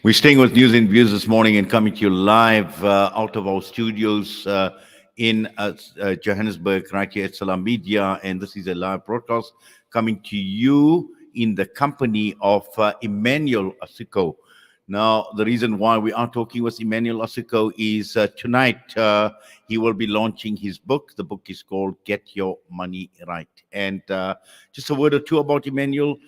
We're staying with news and views this morning and coming to you live out of our studios in Johannesburg, right here at Salam Media. And this is a live broadcast coming to you in the company of Emmanuel Asuquo. Now, the reason why we are talking with Emmanuel Asuquo is tonight he will be launching his book. The book is called Get Your Money Right. And just a word or two about Emmanuel.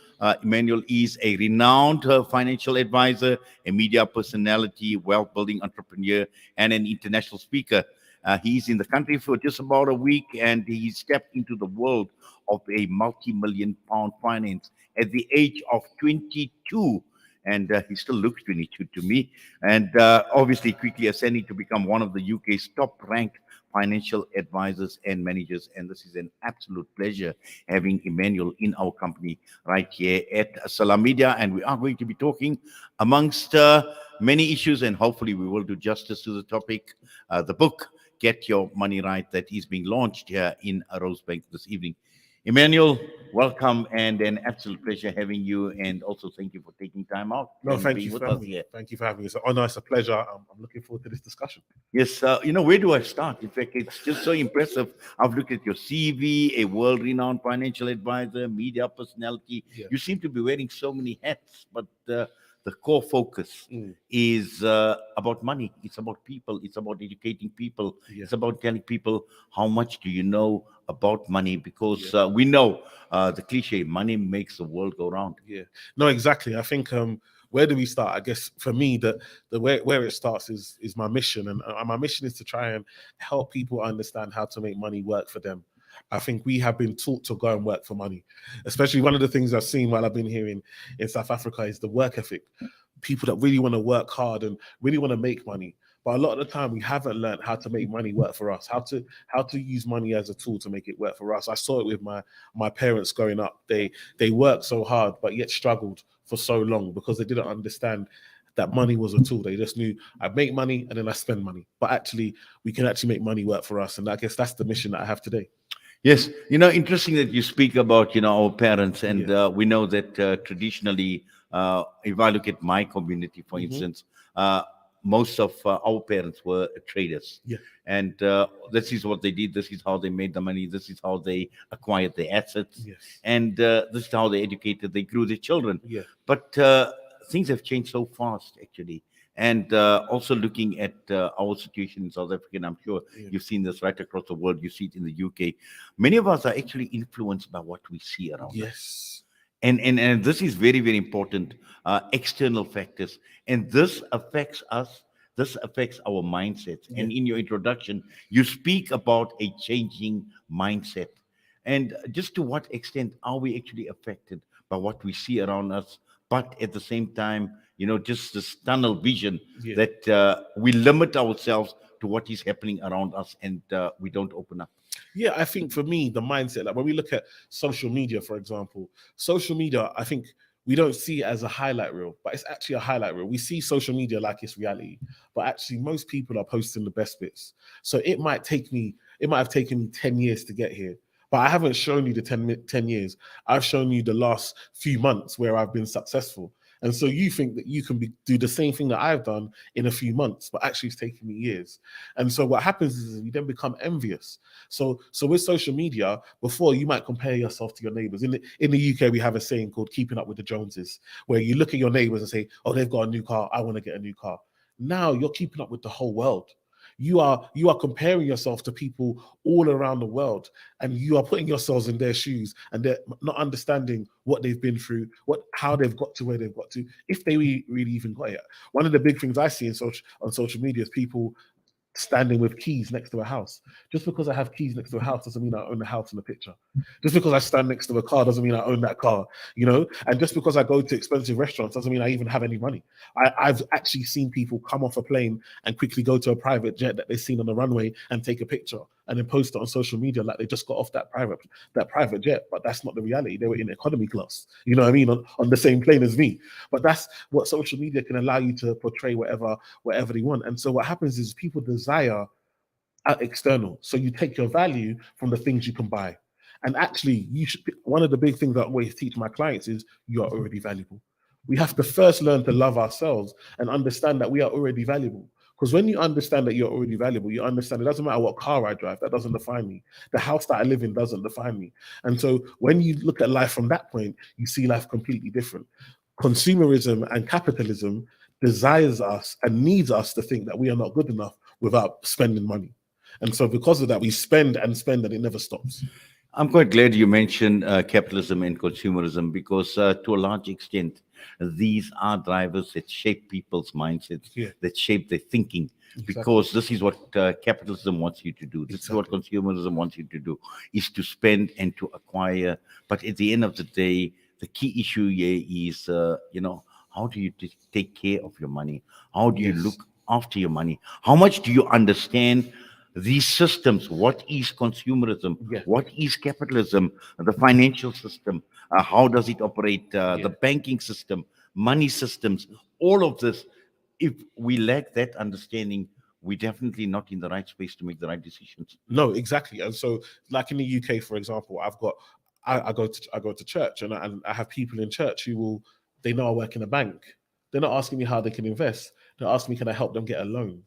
Emmanuel is a renowned financial advisor, a media personality, wealth building entrepreneur, and an international speaker. He's in the country for just about a week and he stepped into the world of a multi-million pound finance at the age of 22. And he still looks 22 to me. And obviously, quickly ascending to become one of the UK's top ranked financial advisors and managers. And this is an absolute pleasure having Emmanuel in our company right here at Salam Media. And we are going to be talking amongst many issues, and hopefully we will do justice to the topic. The book, Get Your Money Right, that is being launched here in Rosebank this evening. Emmanuel, welcome and an absolute pleasure having you. And also thank you for taking time out No, and thank being you with for us having me. here. Thank you for having me. It's an honor. It's a pleasure. I'm looking forward to this discussion. Yes, where do I start? In fact, it's just so impressive. I've looked at your CV, a world-renowned financial advisor, media personality. Yeah. You seem to be wearing so many hats, but the core focus Mm. is about money. It's about people. It's about educating people. Yeah. It's about telling people how much do you know about money, because Yeah. we know the cliche, money makes the world go round. Yeah. No, exactly. I think where do we start? I guess for me, the where it starts is my mission, and my mission is to try and help people understand how to make money work for them. I think we have been taught to go and work for money. Especially one of the things I've seen while I've been here in South Africa is the work ethic. People that really want to work hard and really want to make money. But a lot of the time we haven't learned how to make money work for us, how to use money as a tool to make it work for us. I saw it with my parents growing up. They worked so hard, but yet struggled for so long because they didn't understand that money was a tool. They just knew I make money and then I spend money. But actually, we can actually make money work for us. And I guess that's the mission that I have today. Yes, interesting that you speak about, our parents, and Yeah. we know that traditionally, if I look at my community, for Hmm. instance, most of our parents were traders, Yeah. and this is what they did. This is how they made the money. This is how they acquired the assets, Yes. and this is how they educated, they grew their children. Yeah. But things have changed so fast, actually. And also looking at our situation in South Africa, and I'm sure Yeah. you've seen this right across the world. You see it in the UK. Many of us are actually influenced by what we see around us. Yes. And this is very, very important. External factors. And this affects us. This affects our mindsets. Yeah. And in your introduction, you speak about a changing mindset. And just to what extent are we actually affected by what we see around us? But at the same time, just this tunnel vision Yeah. that we limit ourselves to what is happening around us, and we don't open up. Yeah, I think for me, the mindset, like when we look at social media, for example, social media, I think we don't see it as a highlight reel, but it's actually a highlight reel. We see social media like it's reality, but actually most people are posting the best bits. So it might have taken me 10 years to get here. But I haven't shown you the 10 years. I've shown you the last few months where I've been successful. And so you think that you can do the same thing that I've done in a few months, but actually it's taken me years. And so what happens is we then become envious. So with social media, before you might compare yourself to your neighbors. In the UK, we have a saying called keeping up with the Joneses, where you look at your neighbors and say, oh, they've got a new car, I want to get a new car. Now you're keeping up with the whole world. You are comparing yourself to people all around the world, and you are putting yourselves in their shoes, and they're not understanding what they've been through, how they've got to where they've got to, if they really even got it. One of the big things I see on social media is people standing with keys next to a house. Just because I have keys next to a house doesn't mean I own the house in the picture. Just because I stand next to a car doesn't mean I own that car, And just because I go to expensive restaurants doesn't mean I even have any money. I've actually seen people come off a plane and quickly go to a private jet that they've seen on the runway and take a picture and then post it on social media like they just got off that private jet. But that's not the reality. They were in economy class, you know what I mean, on the same plane as me. But that's what social media can allow you to portray whatever they want. And so what happens is people desire external. So you take your value from the things you can buy. And actually, one of the big things that I always teach my clients is you are already valuable. We have to first learn to love ourselves and understand that we are already valuable. Because when you understand that you're already valuable, you understand it doesn't matter what car I drive, that doesn't define me. The house that I live in doesn't define me. And so when you look at life from that point, you see life completely different. Consumerism and capitalism desires us and needs us to think that we are not good enough without spending money. And so because of that, we spend and it never stops. I'm quite glad you mentioned capitalism and consumerism because, to a large extent, these are drivers that shape people's mindsets, Yeah, that shape their thinking. exactly. Because this is what capitalism wants you to do. This is what Exactly. consumerism wants you to do: is to spend and to acquire. But at the end of the day, the key issue here is, how do you take care of your money? How do you Yes. look after your money? How much do you understand these systems? What is consumerism? Yeah. What is capitalism? The financial system, how does it operate? The Yeah. banking system, money systems, all of this. If we lack that understanding, we're definitely not in the right space to make the right decisions. No, exactly. And so, like in the UK, for example, I go to church, and I have people in church who will, they know I work in a bank. They're not asking me how they can invest. They're asking me, can I help them get a loan?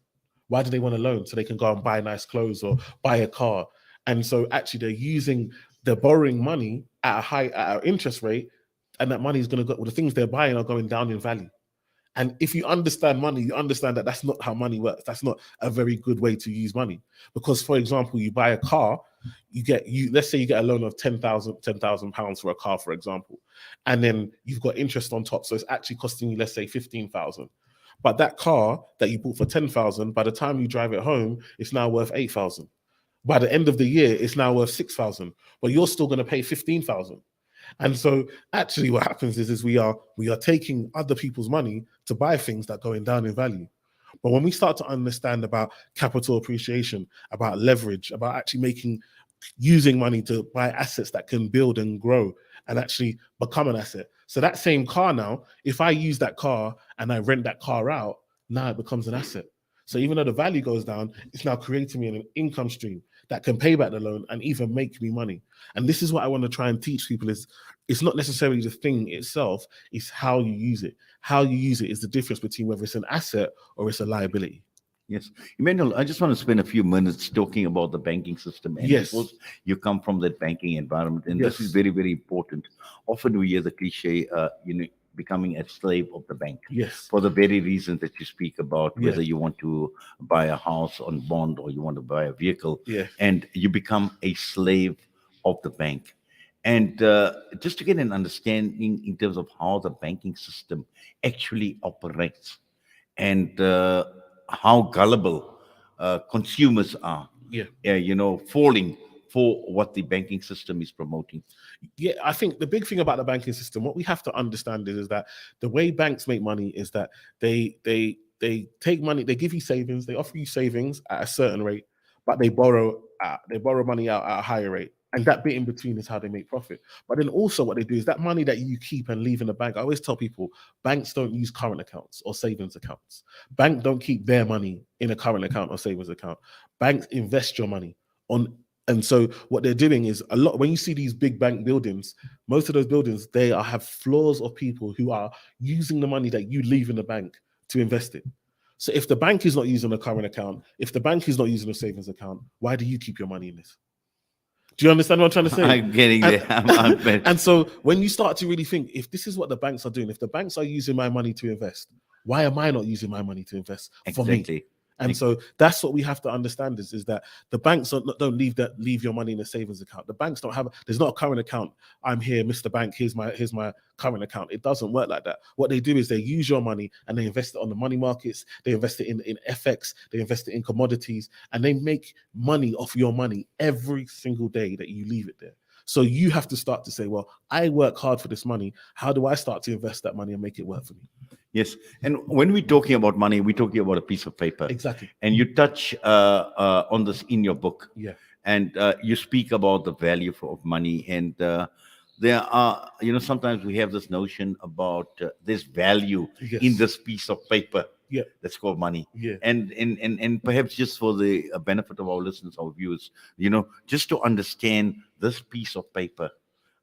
Why do they want a loan? So they can go and buy nice clothes or buy a car. And so actually they're borrowing money at an interest rate, and that money is going to go. Well, the things they're buying are going down in value. And if you understand money, you understand that that's not how money works. That's not a very good way to use money. Because, for example, you buy a car, let's say you get a loan of £10,000 for a car, for example, and then you've got interest on top. So it's actually costing you, let's say, 15,000. But that car that you bought for 10,000, by the time you drive it home, it's now worth 8,000. By the end of the year, it's now worth 6,000. But you're still going to pay 15,000. And so actually what happens is we are taking other people's money to buy things that are going down in value. But when we start to understand about capital appreciation, about leverage, about actually using money to buy assets that can build and grow and actually become an asset. So that same car now, if I use that car and I rent that car out, now it becomes an asset. So even though the value goes down, it's now creating me an income stream that can pay back the loan and even make me money. And this is what I want to try and teach people: is it's not necessarily the thing itself, it's how you use it. How you use it is the difference between whether it's an asset or it's a liability. Yes. Emmanuel, I just want to spend a few minutes talking about the banking system. And Yes. because you come from that banking environment, and this is Yes. very, very important. Often we hear the cliche, becoming a slave of the bank Yes. for the very reasons that you speak about, Yeah. whether you want to buy a house on bond or you want to buy a vehicle, Yeah. and you become a slave of the bank. And just to get an understanding in terms of how the banking system actually operates, and how gullible consumers are, Yeah. falling for what the banking system is promoting. Yeah, I think the big thing about the banking system, what we have to understand is that the way banks make money is that they take money, they give you savings, they offer you savings at a certain rate, but they borrow money out at a higher rate. And that bit in between is how they make profit. But then also what they do is that money that you keep and leave in the bank. I always tell people banks don't use current accounts or savings accounts. Banks don't keep their money in a current account or savings account. Banks invest your money on. And so what they're doing is a lot. When you see these big bank buildings, most of those buildings have floors of people who are using the money that you leave in the bank to invest it. So if the bank is not using a current account, if the bank is not using a savings account, why do you keep your money in this? Do you understand what I'm trying to say? I'm getting And, there. I'm and so when you start to really think, if this is what the banks are doing, if the banks are using my money to invest, why am I not using my money to invest for me? exactly. And so that's what we have to understand is that the banks don't leave your money in a savings account. The banks don't have, there's not a current account. I'm here, Mr. Bank, here's my current account. It doesn't work like that. What they do is they use your money and they invest it on the money markets, they invest it in FX, they invest it in commodities, and they make money off your money every single day that you leave it there. So you have to start to say, well, I work hard for this money. How do I start to invest that money and make it work for me? Yes. And when we're talking about money, we're talking about a piece of paper. Exactly. And you touch on this in your book. Yeah. And you speak about the value of money. And there are, sometimes we have this notion about this value Yes. in this piece of paper. Yeah. That's called money. Yeah. And perhaps just for the benefit of our listeners, our viewers, just to understand this piece of paper.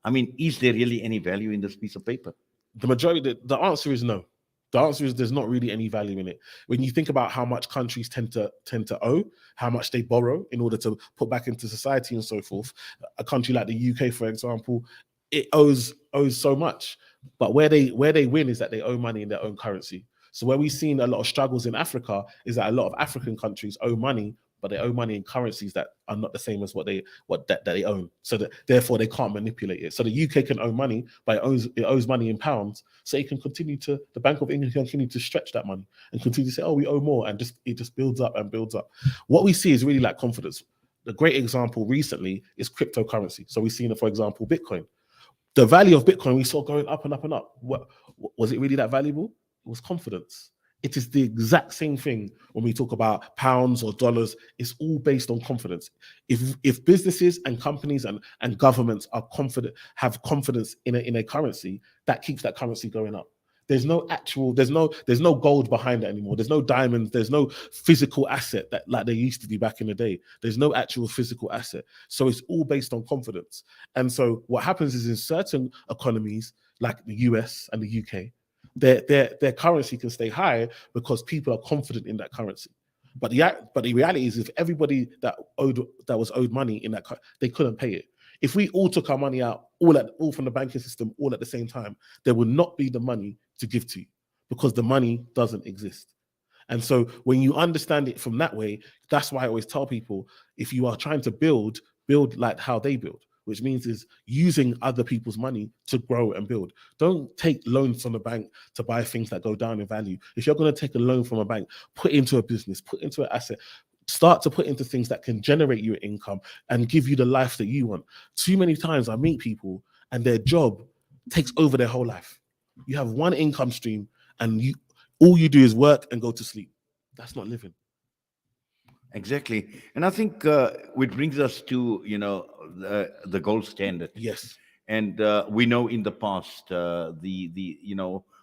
I mean, is there really any value in this piece of paper? The majority, the answer is no. The answer is there's not really any value in it. When you think about how much countries tend to owe, how much they borrow in order to put back into society and so forth. A country like the UK, for example, it owes so much. But where they win is that they owe money in their own currency. So where we've seen a lot of struggles in Africa is that a lot of African countries owe money, but they owe money in currencies that are not the same as that they own. So that therefore they can't manipulate it. So the UK can own money, but it owes money in pounds. So it can the Bank of England can continue to stretch that money and continue to say, oh, we owe more, and it just builds up and builds up. What we see is really like confidence. The great example recently is cryptocurrency. So we've seen, for example, Bitcoin. The value of Bitcoin we saw going up and up and up. What was it really that valuable? It was confidence. It is the exact same thing when we talk about pounds or dollars. It's all based on confidence. If businesses and companies and governments are confident, have confidence in a currency, that keeps that currency going up. There's no gold behind it anymore. There's no diamonds. There's no physical asset that like there used to be back in the day. There's no actual physical asset. So it's all based on confidence. And so what happens is in certain economies like the US and the UK, their currency can stay high because people are confident in that currency. But the reality is, if everybody that was owed money in that, they couldn't pay it. If we all took our money out all from the banking system all at the same time, there would not be the money to give to you because the money doesn't exist. And so when you understand it from that way, that's why I always tell people, if you are trying to build like how they build, which means is using other people's money to grow and build. Don't take loans from the bank to buy things that go down in value. If you're going to take a loan from a bank, put into a business, put into an asset, start to put into things that can generate you income and give you the life that you want. Too many times I meet people and their job takes over their whole life. You have one income stream and all you do is work and go to sleep. That's not living. Exactly. And I think which brings us to, the gold standard. Yes. And we know in the past,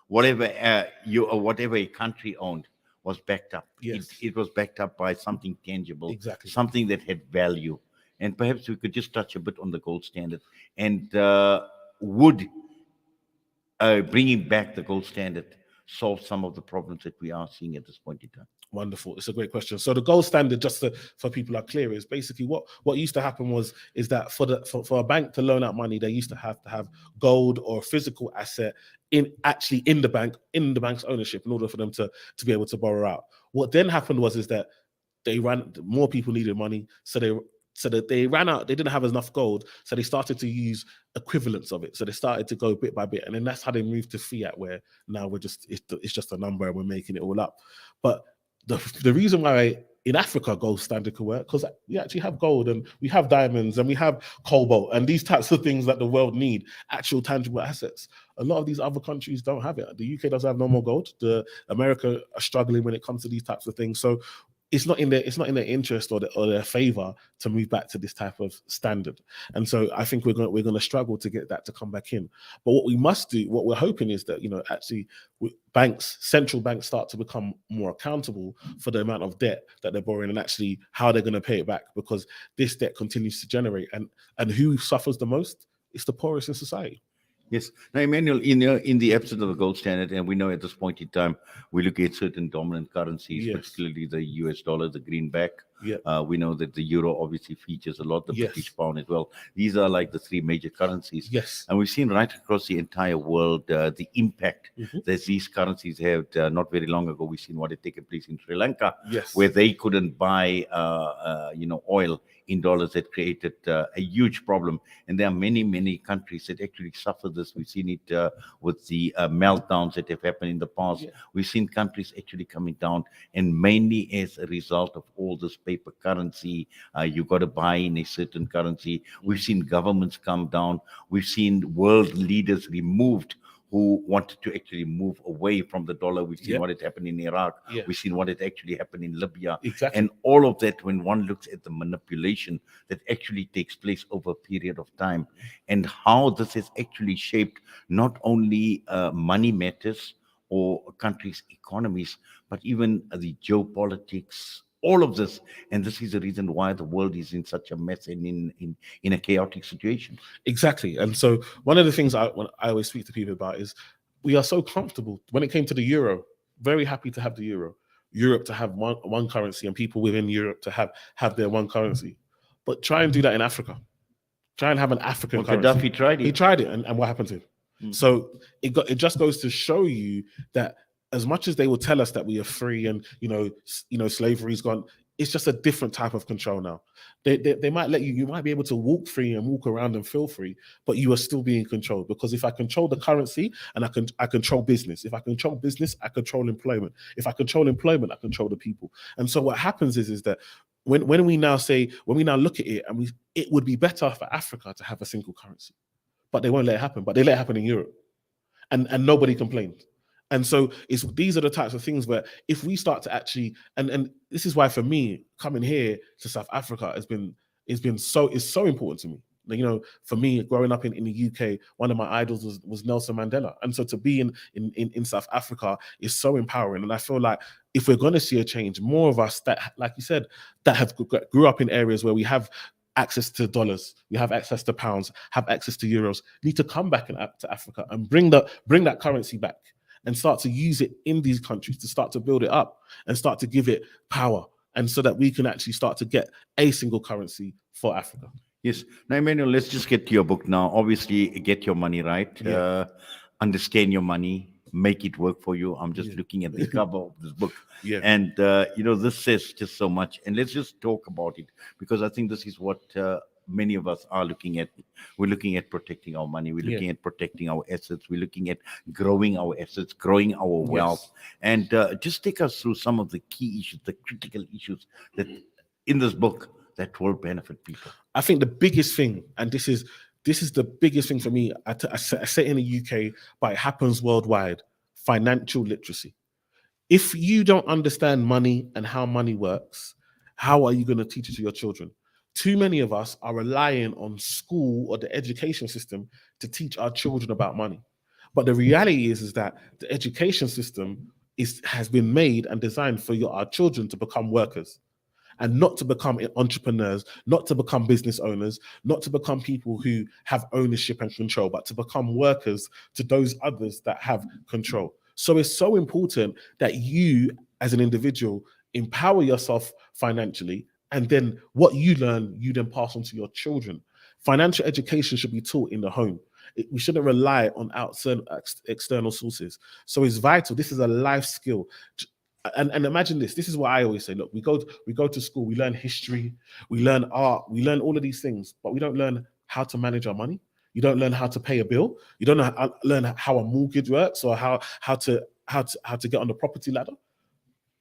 whatever whatever a country owned was backed up. Yes. It was backed up by something tangible, Exactly. something that had value. And perhaps we could just touch a bit on the gold standard. And would bringing back the gold standard solve some of the problems that we are seeing at this point in time? Wonderful. It's a great question. So the gold standard, just for people are clear, is basically what used to happen is that for a bank to loan out money, they used to have gold or a physical asset in the bank's ownership in order for them to be able to borrow out. What then happened is that more people needed money, so that they ran out. They didn't have enough gold, so they started to use equivalents of it. So they started to go bit by bit, and then that's how they moved to fiat, where now it's just a number and we're making it all up. But the reason why in Africa gold standard could work, because we actually have gold and we have diamonds and we have cobalt and these types of things that the world need, actual tangible assets. A lot of these other countries don't have it. The UK doesn't have no more gold. America are struggling when it comes to these types of things. So it's not in their interest or their favor to move back to this type of standard. And so I think we're going to struggle to get that to come back in. But what we must do, what we're hoping is that, actually central banks start to become more accountable for the amount of debt that they're borrowing and actually how they're going to pay it back, because this debt continues to generate. And who suffers the most? It's the poorest in society. Yes. Now, Emmanuel, in the absence of a gold standard, and we know at this point in time, we look at certain dominant currencies, Yes. particularly the US dollar, the greenback. Yeah. We know that the euro obviously features a lot, the Yes. British pound as well. These are like the three major currencies. Yes. And we've seen right across the entire world the impact that these currencies have. Not very long ago, we've seen what had taken place in Sri Lanka, Yes. where they couldn't buy, oil in dollars. That created a huge problem. And there are many, many countries that actually suffer this. We've seen it with the meltdowns that have happened in the past. Yeah. We've seen countries actually coming down, and mainly as a result of all this paper currency. You got to buy in a certain currency. We've seen governments come down. We've seen world leaders removed who wanted to actually move away from the dollar. We've seen what had happened in Iraq. Yeah. We've seen what had actually happened in Libya. Exactly. And all of that, when one looks at the manipulation that actually takes place over a period of time, and how this has actually shaped not only money matters or countries' economies, but even the geopolitics, all of this. And this is the reason why the world is in such a mess and in a chaotic situation. Exactly. And so one of the things I always speak to people about is we are so comfortable. When it came to the euro, very happy to have the euro. Europe to have one currency, and people within Europe to have their one currency. But try and do that in Africa. Try and have an African Well, currency. Gaddafi tried He it. tried it, and what happened to him? Mm. So it just goes to show you that as much as they will tell us that we are free and slavery's gone, it's just a different type of control now. They might let you might be able to walk free and walk around and feel free, but you are still being controlled, because if I control the currency, and I control business. If I control business, I control employment. If I control employment, I control the people. And so what happens is that when we now look at it, and it would be better for Africa to have a single currency, but they won't let it happen. But they let it happen in Europe, and nobody complained. And so these are the types of things where if we start to actually, and this is why for me coming here to South Africa is so important to me. For me, growing up in the UK, one of my idols was Nelson Mandela, and so to be in South Africa is so empowering. And I feel like if we're going to see a change, more of us that, like you said, that have grew up in areas where we have access to dollars, we have access to pounds, have access to euros, need to come back to Africa and bring that currency back and start to use it in these countries, to start to build it up and start to give it power, and so that we can actually start to get a single currency for Africa. Yes. Now, Emmanuel, let's just get to your book now. Obviously, get your money right. Yeah. Understand your money. Make it work for you. I'm just looking at the cover of this book. Yeah. And, this says just so much. And let's just talk about it, because I think this is what many of us are looking at. We're looking at protecting our money. We're looking at protecting our assets. We're looking at growing our assets, growing our wealth. And just take us through some of the key issues, the critical issues that in this book that will benefit people. I think the biggest thing, and this is the biggest thing for me, I say in the UK, but it happens worldwide: financial literacy. If you don't understand money and how money works, how are you going to teach it to your children? Too many of us are relying on school or the education system to teach our children about money. But the reality is that the education system has been made and designed for our children to become workers, and not to become entrepreneurs, not to become business owners, not to become people who have ownership and control, but to become workers to those others that have control. So it's so important that you, as an individual, empower yourself financially, and then what you learn, you then pass on to your children. Financial education should be taught in the home. We shouldn't rely on outside external sources. So it's vital. This is a life skill. And imagine this. This is what I always say. Look, we go to school, we learn history, we learn art, we learn all of these things, but we don't learn how to manage our money. You don't learn how to pay a bill. You don't learn how a mortgage works, or how to get on the property ladder.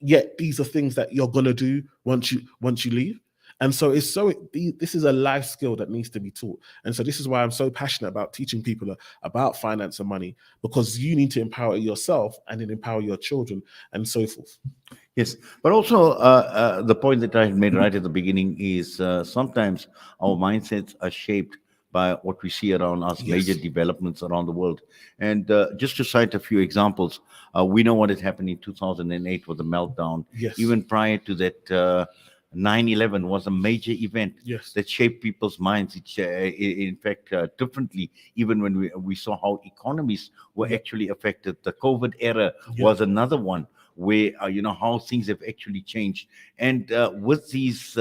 Yet these are things that you're gonna do once you leave. And so this is a life skill that needs to be taught. And so this is why I'm so passionate about teaching people about finance and money, because you need to empower yourself and then empower your children and so forth. Yes, but also the point that I made right at the beginning is sometimes our mindsets are shaped by what we see around us, major developments around the world. And just to cite a few examples, we know what had happened in 2008 with the meltdown. Yes. Even prior to that, 9/11 was a major event that shaped people's minds. In fact, differently, even when we saw how economies were actually affected. The COVID era was another one where, how things have actually changed. And with these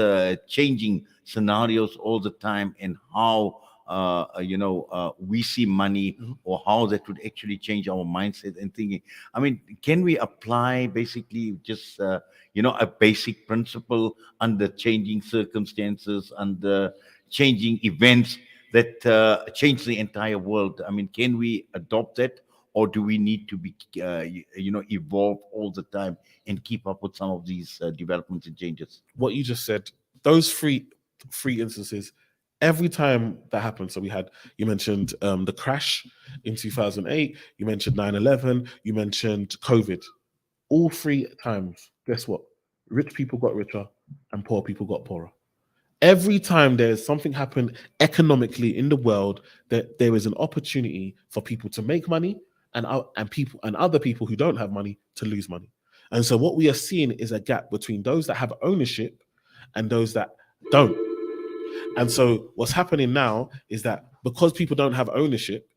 changing scenarios all the time, and how, we see money, or how that would actually change our mindset and thinking. I mean, can we apply basically just, a basic principle under changing circumstances, under changing events that change the entire world? I mean, can we adopt that? Or do we need to be, evolve all the time and keep up with some of these developments and changes? What you just said, those three instances, every time that happened. So you mentioned the crash in 2008, you mentioned 9/11, you mentioned COVID. All three times, guess what? Rich people got richer and poor people got poorer. Every time there's something happen economically in the world, that there is an opportunity for people to make money, and other people who don't have money to lose money. And so what we are seeing is a gap between those that have ownership and those that don't. And so what's happening now is that because people don't have ownership,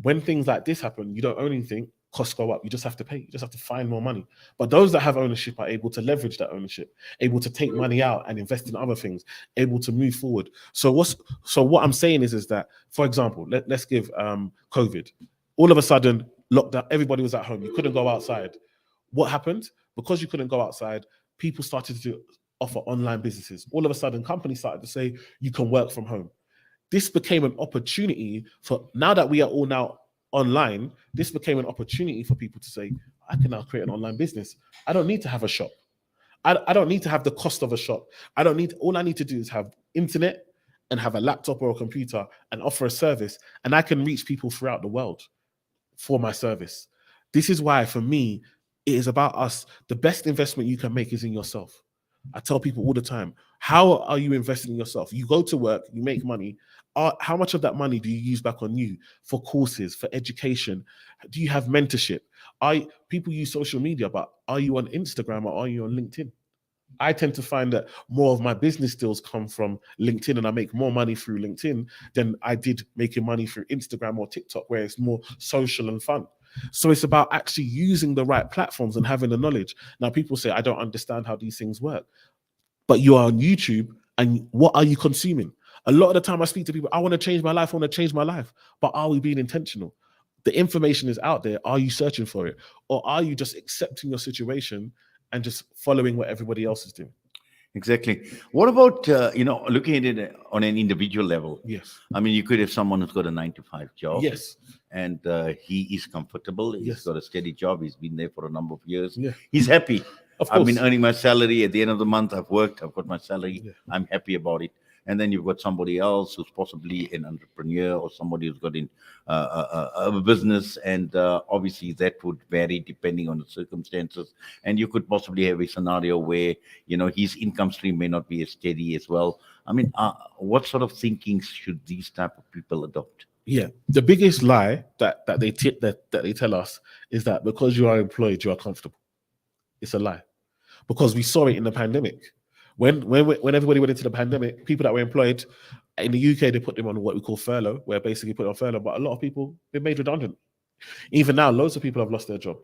when things like this happen, you don't own anything, costs go up. You just have to pay. You just have to find more money. But those that have ownership are able to leverage that ownership, able to take money out and invest in other things, able to move forward. So what I'm saying is that, for example, let's give COVID. All of a sudden, lockdown, everybody was at home. You couldn't go outside. What happened? Because you couldn't go outside, people started to offer online businesses. All of a sudden, companies started to say you can work from home. This became an opportunity for, now that we are all now online, this became an opportunity for people to say, I can now create an online business. I don't need to have a shop. I don't need to have the cost of a shop. All I need to do is have internet and have a laptop or a computer and offer a service, and I can reach people throughout the world for my service. This is why, for me, it is about us. The best investment you can make is in yourself. I tell people all the time, how are you investing in yourself? You go to work, you make money. How much of that money do you use back on you for courses, for education? Do you have mentorship? People use social media, but are you on Instagram or are you on LinkedIn? I tend to find that more of my business deals come from LinkedIn, and I make more money through LinkedIn than I did making money through Instagram or TikTok, where it's more social and fun. So it's about actually using the right platforms and having the knowledge. Now, people say, I don't understand how these things work. But you are on YouTube, and what are you consuming? A lot of the time I speak to people, I want to change my life, I want to change my life. But are we being intentional? The information is out there. Are you searching for it? Or are you just accepting your situation and just following what everybody else is doing? Exactly. What about, looking at it on an individual level? Yes. I mean, you could have someone who's got a 9-to-5 job. Yes. And he is comfortable. He's Yes. got a steady job. He's been there for a number of years. Yeah. He's happy. Of course. I've been earning my salary. At the end of the month, I've worked. I've got my salary. Yeah. I'm happy about it. And then you've got somebody else who's possibly an entrepreneur or somebody who's got in a business. And obviously, that would vary depending on the circumstances. And you could possibly have a scenario where, his income stream may not be as steady as well. I mean, what sort of thinking should these type of people adopt? Yeah, the biggest lie that they tell us is that because you are employed, you are comfortable. It's a lie, because we saw it in the pandemic. When everybody went into the pandemic, people that were employed in the UK, they put them on what we call furlough, where basically put on furlough. But a lot of people been made redundant. Even now, loads of people have lost their job,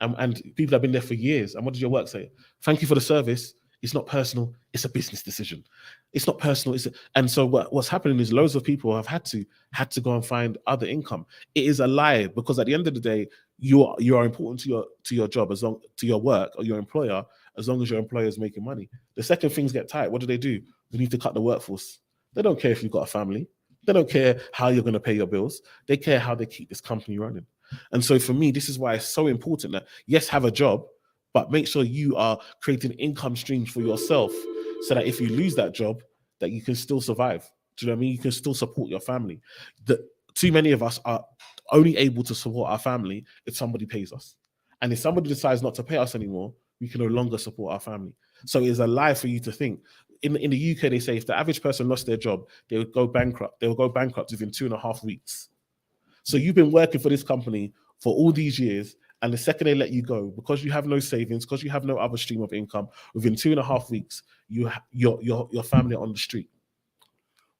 and people have been there for years. And what does your work say? Thank you for the service. It's not personal. It's a business decision. It's not personal. And so what's happening is loads of people have had to go and find other income. It is a lie, because at the end of the day, you are important to your job, to your work or your employer, as long as your employer is making money. The second things get tight, what do? We need to cut the workforce. They don't care if you've got a family. They don't care how you're going to pay your bills. They care how they keep this company running. And so for me, this is why it's so important that, yes, have a job, but make sure you are creating income streams for yourself, so that if you lose that job, that you can still survive. Do you know what I mean? You can still support your family. Too many of us are only able to support our family if somebody pays us. And if somebody decides not to pay us anymore, we can no longer support our family. So it's a lie for you to think. In the UK, they say if the average person lost their job, they would go bankrupt. They will go bankrupt within 2.5 weeks. So you've been working for this company for all these years, and the second they let you go, because you have no savings, because you have no other stream of income, within 2.5 weeks, your family are on the street.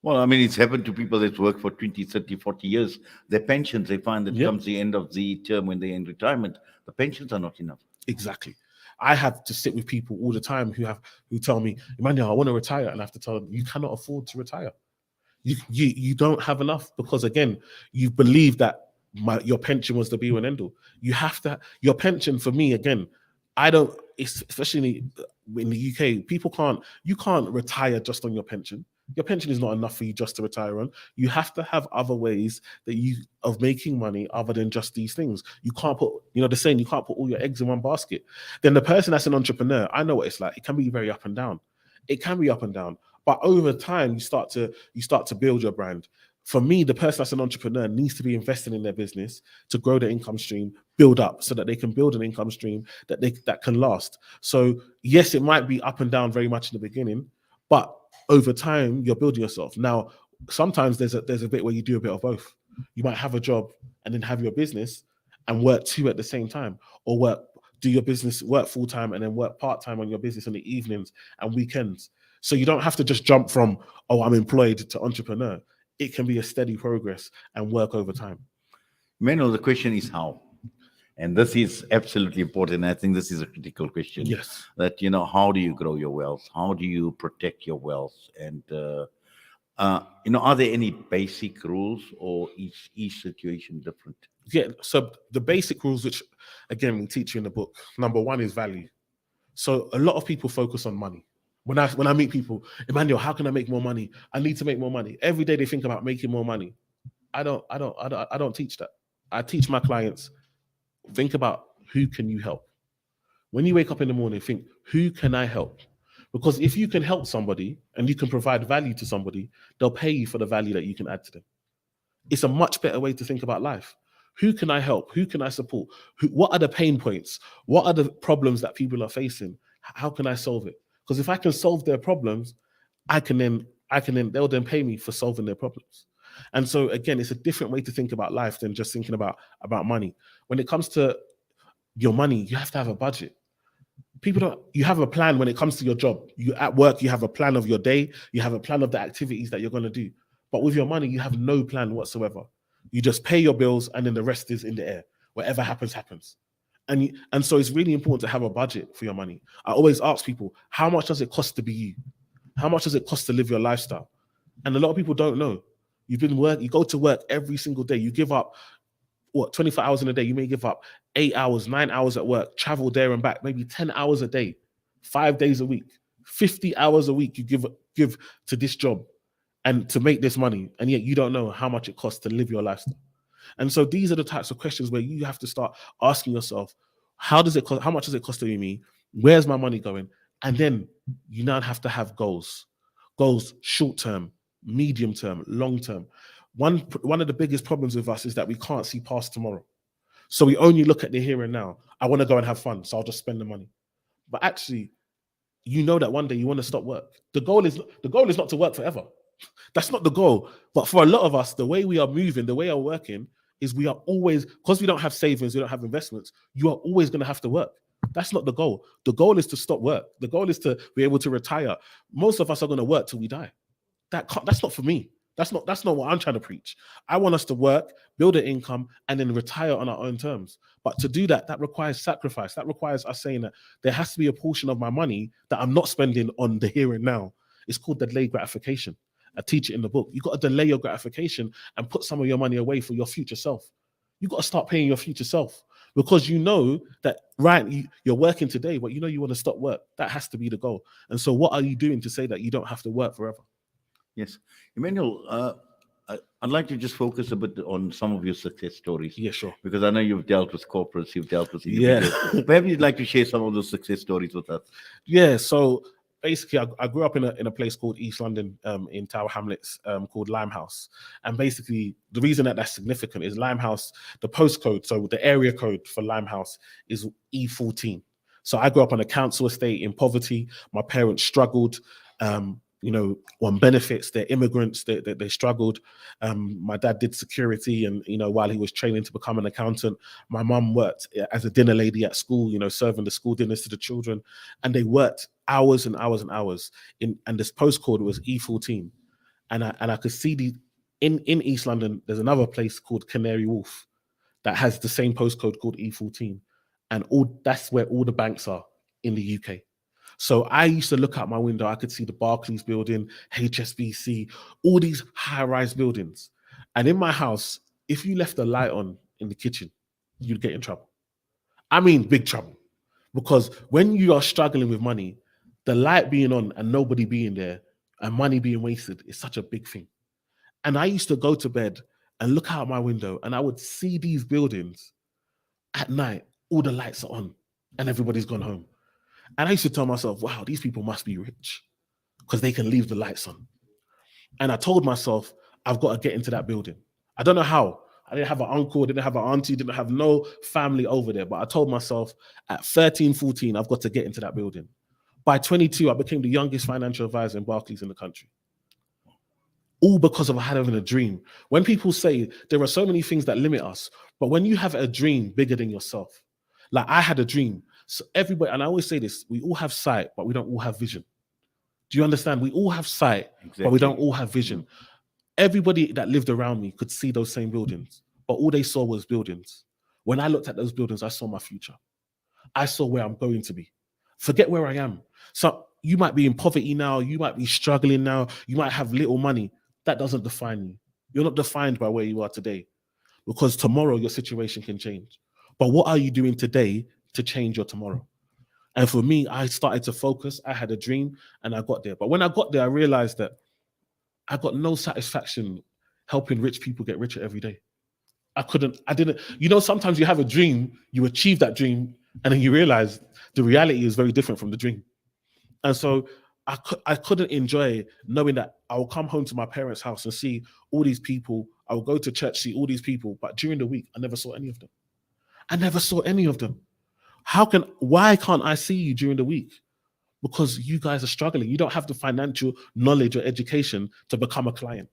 Well, I mean, it's happened to people that work for 20, 30, 40 years. Their pensions, they find that comes the end of the term when they're in retirement, the pensions are not enough. Exactly. I have to sit with people all the time who tell me, Emmanuel, I want to retire. And I have to tell them, you cannot afford to retire. You don't have enough, because again, you believe that your pension was the be and end all. You have to, your pension, for me, again, especially in the UK, you can't retire just on your pension. Your pension is not enough for you just to retire on. You have to have other ways of making money other than just these things. You can't put, the saying, you can't put all your eggs in one basket. Then the person that's an entrepreneur, I know what it's like. It can be very up and down. It can be up and down. But over time, you start to build your brand. For me, the person that's an entrepreneur needs to be investing in their business to grow their income stream, build up, so that they can build an income stream that can last. So yes, it might be up and down very much in the beginning, but over time, you're building yourself. Now, sometimes there's a bit where you do a bit of both. You might have a job and then have your business and work two at the same time, or do your business, work full time, and then work part time on your business in the evenings and weekends. So you don't have to just jump from, I'm employed, to entrepreneur. It can be a steady progress and work over time. Emmanuel, the question is how. And this is absolutely important. I think this is a critical question Yes. that, how do you grow your wealth? How do you protect your wealth? And, are there any basic rules, or each situation different? Yeah. So the basic rules, which again we teach you in the book, number one is value. So a lot of people focus on money. When I meet people, Emmanuel, how can I make more money? I need to make more money. Every day they think about making more money. I don't teach that. I teach my clients, think about who can you help. When you wake up in the morning, think, who can I help? Because if you can help somebody and you can provide value to somebody, they'll pay you for the value that you can add to them. It's a much better way to think about life. Who can I help? Who can I support? What are the pain points? What are the problems that people are facing? How can I solve it? Because if I can solve their problems, they'll then pay me for solving their problems. And so again, it's a different way to think about life than just thinking about money. When it comes to your money, you have to have a budget. People don't, you have a plan when it comes to your job. You at work, you have a plan of your day, you have a plan of the activities that you're going to do. But with your money, you have no plan whatsoever. You just pay your bills and then the rest is in the air. Whatever happens, happens. And so it's really important to have a budget for your money. I always ask people, how much does it cost to be you? How much does it cost to live your lifestyle? And a lot of people don't know. You go to work every single day. You give up 24 hours in a day. You may give up 8 hours, 9 hours at work, travel there and back, maybe 10 hours a day, 5 days a week, 50 hours a week you give to this job and to make this money. And yet you don't know how much it costs to live your lifestyle. And so these are the types of questions where you have to start asking yourself, how much does it cost to be me? Where's my money going? And then you now have to have goals. Goals short term, medium term, long term. One of the biggest problems with us is that we can't see past tomorrow. So we only look at the here and now. I want to go and have fun, so I'll just spend the money. But actually, you know that one day you want to stop work. The goal is not to work forever. That's not the goal. But for a lot of us, the way we are moving, the way we are working, is we are always, because we don't have savings, we don't have investments, you are always going to have to work. That's not the goal. The goal is to stop work. The goal is to be able to retire. Most of us are going to work till we die. That's not for me. That's not what I'm trying to preach. I want us to work, build an income, and then retire on our own terms. But to do that, that requires sacrifice. That requires us saying that there has to be a portion of my money that I'm not spending on the here and now. It's called delayed gratification. I teach it in the book. You got to delay your gratification and put some of your money away for your future self. You got to start paying your future self, because you know that, right, you're working today, but you know you want to stop work. That has to be the goal. And so what are you doing to say that you don't have to work forever? Yes. Emmanuel, I'd like to just focus a bit on some of your success stories. Yeah, sure. Because I know you've dealt with corporates, you've dealt with Yeah. individuals. Perhaps you'd like to share some of those success stories with us. Yeah, so basically, I grew up in a place called East London, in Tower Hamlets, called Limehouse. And basically, the reason that that's significant is Limehouse, the postcode, so the area code for Limehouse is E14. So I grew up on a council estate in poverty. My parents struggled, on benefits. They're immigrants. They struggled. My dad did security, and while he was training to become an accountant, my mum worked as a dinner lady at school. Serving the school dinners to the children, and they worked hours and hours and hours. And this postcode was E14, and I could see in East London. There's another place called Canary Wharf that has the same postcode called E14, and that's where all the banks are in the UK. So I used to look out my window. I could see the Barclays building, HSBC, all these high-rise buildings. And in my house, if you left the light on in the kitchen, you'd get in trouble. I mean, big trouble. Because when you are struggling with money, the light being on and nobody being there and money being wasted is such a big thing. And I used to go to bed and look out my window, and I would see these buildings at night, all the lights are on and everybody's gone home. And I used to tell myself, wow, these people must be rich because they can leave the lights on. And I told myself, I've got to get into that building. I don't know how. I didn't have an uncle, didn't have an auntie, didn't have no family over there. But I told myself at 13, 14, I've got to get into that building. By 22, I became the youngest financial advisor in Barclays in the country. All because of having a dream. When people say there are so many things that limit us, but when you have a dream bigger than yourself, like I had a dream. So everybody, and I always say this, we all have sight, but we don't all have vision. Do you understand? We all have sight, Exactly. but we don't all have vision. Everybody that lived around me could see those same buildings, but all they saw was buildings. When I looked at those buildings, I saw my future. I saw where I'm going to be. Forget where I am. So you might be in poverty now, you might be struggling now, you might have little money. That doesn't define you. You're not defined by where you are today, because tomorrow your situation can change. But what are you doing today to change your tomorrow? And for me, I started to focus. I had a dream and I got there. But when I got there, I realized that I got no satisfaction helping rich people get richer every day. I didn't, sometimes you have a dream, you achieve that dream, and then you realize the reality is very different from the dream. And so I couldn't enjoy knowing that I will come home to my parents' house and see all these people. I will go to church, see all these people, but during the week, I never saw any of them. I never saw any of them. Why can't I see you during the week? Because you guys are struggling. You don't have the financial knowledge or education to become a client.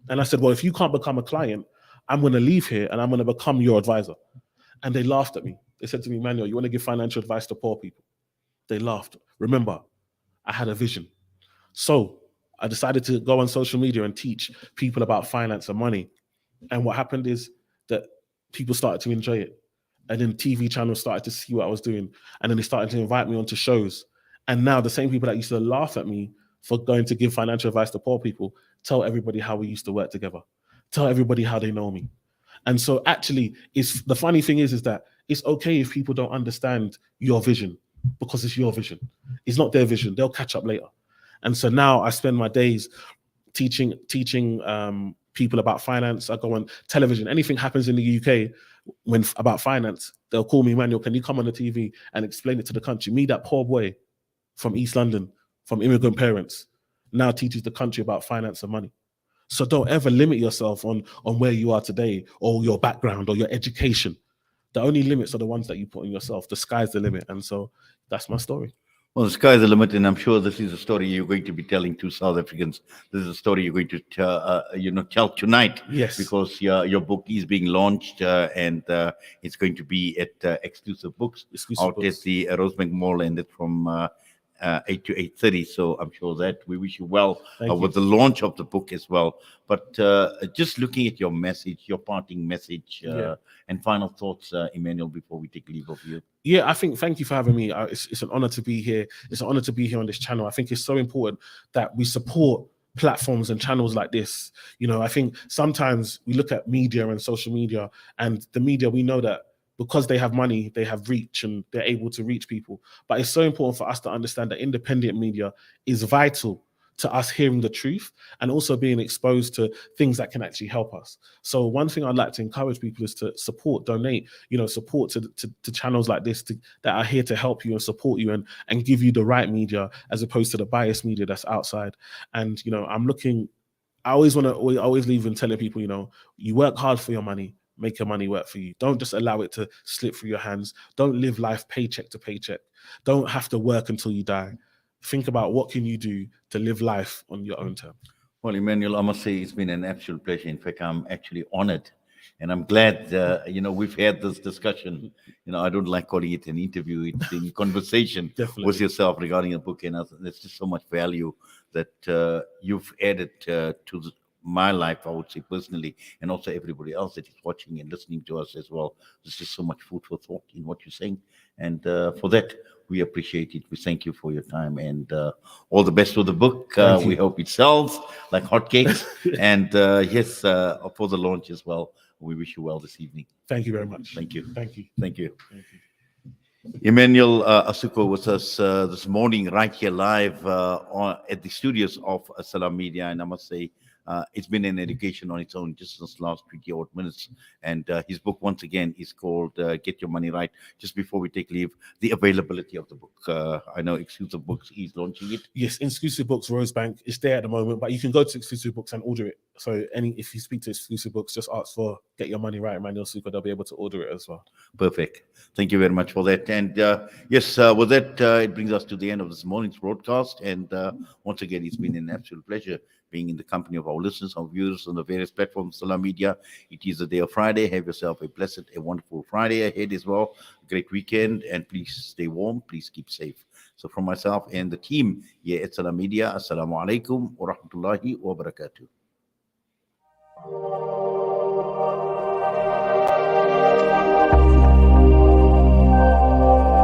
And I said, well, if you can't become a client, I'm going to leave here and I'm going to become your advisor. And they laughed at me. They said to me, Emmanuel, you want to give financial advice to poor people? They laughed. Remember, I had a vision. So I decided to go on social media and teach people about finance and money. And what happened is that people started to enjoy it. And then TV channels started to see what I was doing. And then they started to invite me onto shows. And now the same people that used to laugh at me for going to give financial advice to poor people tell everybody how we used to work together. Tell everybody how they know me. And so actually, the funny thing is that it's okay if people don't understand your vision, because it's your vision. It's not their vision. They'll catch up later. And so now I spend my days teaching people about finance. I go on television. Anything happens in the UK about finance, they'll call me, Emmanuel, can you come on the TV and explain it to the country? Me, that poor boy from East London, from immigrant parents, now teaches the country about finance and money. So don't ever limit yourself on where you are today, or your background, or your education. The only limits are the ones that you put on yourself. The sky's the limit. And so that's my story. Well, the sky's the limit, and I'm sure this is a story you're going to be telling to South Africans. This is a story you're going to tell tonight. Yes. Because your book is being launched, and it's going to be at Exclusive Books out at the Rosebank Mall, and it's from 8 to 8:30. So I'm sure that we wish you well with the launch of the book as well. But just looking at your message, your parting message, and final thoughts, Emmanuel, before we take leave of you. Yeah, I think, thank you for having me. It's an honor to be here. It's an honor to be here on this channel. I think it's so important that we support platforms and channels like this. I think sometimes we look at media and social media, and the media, we know that because they have money, they have reach and they're able to reach people. But it's so important for us to understand that independent media is vital to us hearing the truth and also being exposed to things that can actually help us. So one thing I'd like to encourage people is to support, donate, support to channels like this that are here to help you and support you and give you the right media, as opposed to the biased media that's outside. And, I always leave and telling people, you work hard for your money, make your money work for you. Don't just allow it to slip through your hands. Don't live life paycheck to paycheck. Don't have to work until you die. Think about what can you do to live life on your own terms. Well, Emmanuel, I must say it's been an absolute pleasure. In fact, I'm actually honored, and I'm glad, we've had this discussion. I don't like calling it an interview. It's a conversation with yourself regarding a book, and there's just so much value that you've added to my life, I would say personally, and also everybody else that is watching and listening to us as well. There's just so much food for thought in what you're saying. And for that, we appreciate it. We thank you for your time, and all the best with the book. We hope it sells like hotcakes. And yes, for the launch as well. We wish you well this evening. Thank you very much. Thank you. Thank you. Thank you. Thank you. Emmanuel Asuquo with us this morning, right here live at the studios of Salam Media. And I must say, it's been an education on its own just this last 20-odd minutes. And his book, once again, is called Get Your Money Right. Just before we take leave, the availability of the book. I know Exclusive Books is launching it. Yes, Exclusive Books, Rosebank. It's there at the moment, but you can go to Exclusive Books and order it. So if you speak to Exclusive Books, just ask for Get Your Money Right, Emmanuel Asuquo. They'll be able to order it as well. Perfect. Thank you very much for that. And yes, with that, it brings us to the end of this morning's broadcast. And once again, it's been an absolute pleasure being in the company of our listeners, our viewers on the various platforms, Salam Media. It is the day of Friday. Have yourself a blessed, a wonderful Friday ahead as well. Great weekend, and please stay warm. Please keep safe. So from myself and the team here at Salam Media, Assalamu alaikum wa rahmatullahi wa barakatuh.